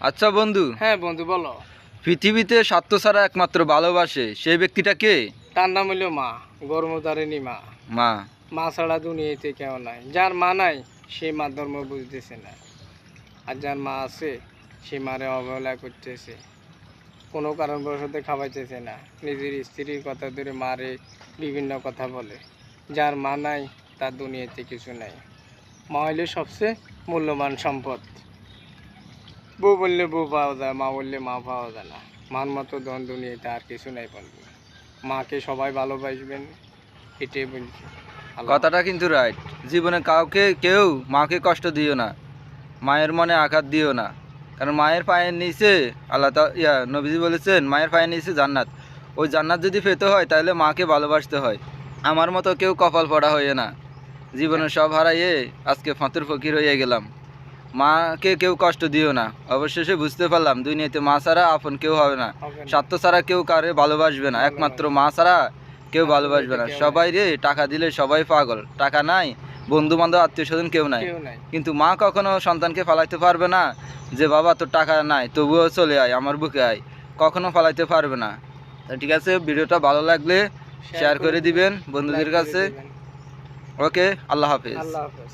আচ্ছা বন্ধু, হ্যাঁ বন্ধু বলো। পৃথিবীতে স্বার্থ ছাড়া একমাত্র ভালোবাসে সেই ব্যক্তিটা কে? তার নাম হইল মা, গর্ভধারিণী মা। মা। মা ছাড়া দুনিয়াতে কেউ নাই। যার মা নাই সে মা ধর্ম বুঝতেছে না, আর যার মা আছে সে মারে অবহেলা করতেছে, কোনো কারণবশত খাওয়াইতেছে না, নিজের স্ত্রীর কথা ধরে মারে বিভিন্ন কথা বলে। যার মা নাই তার দুনিয়াতে কিছু নাই। মা হইলে সবচেয়ে মূল্যবান সম্পদ। বউ বললে বউ পাওয়া যায়, মা বললে মা পাওয়া যায় না। মার মতো ধন দুনিয়াতে আর কিছু নাই বন্ধু। মাকে সবাই ভালোবাসবেন, এটাই বলছি। কথাটা কিন্তু রাইট। জীবনে কাউকে কেউ মাকে কষ্ট দিও না, মায়ের মনে আঘাত দিও না। কারণ মায়ের পায়ের নিচে নবীজি বলেছেন মায়ের পায়ের নিচে জান্নাত। ওই জান্নাত যদি পেতে হয় তাহলে মাকে ভালোবাসতে হয়। আমার মতো কেউ কপাল পড়া হয়ে না, জীবনে সব হারাইয়ে আজকে ফাতুর ফকির হয়ে গেলাম। মাকে কেউ কষ্ট দিও না। অবশেষে বুঝতে পারলাম দুনিয়াতে মা ছাড়া আপন কেউ হবে না, স্বার্থ ছাড়া কেউ কারে ভালোবাসবে না, একমাত্র মা ছাড়া কেউ ভালোবাসবে না। সবাই রে টাকা দিলে সবাই পাগল, টাকা নাই, বন্ধু বান্ধব আত্মীয় স্বজন কেউ নাই। কিন্তু মা কখনো সন্তানকে ফালাইতে পারবে না যে বাবা তোর টাকা নাই তবুও চলে আয় আমার বুকে আয়, কখনো ফালাইতে পারবে না। ঠিক আছে, ভিডিওটা ভালো লাগলে শেয়ার করে দিবেন বন্ধুদের কাছে। ওকে, আল্লাহ হাফেজ। আল্লাহ হাফেজ।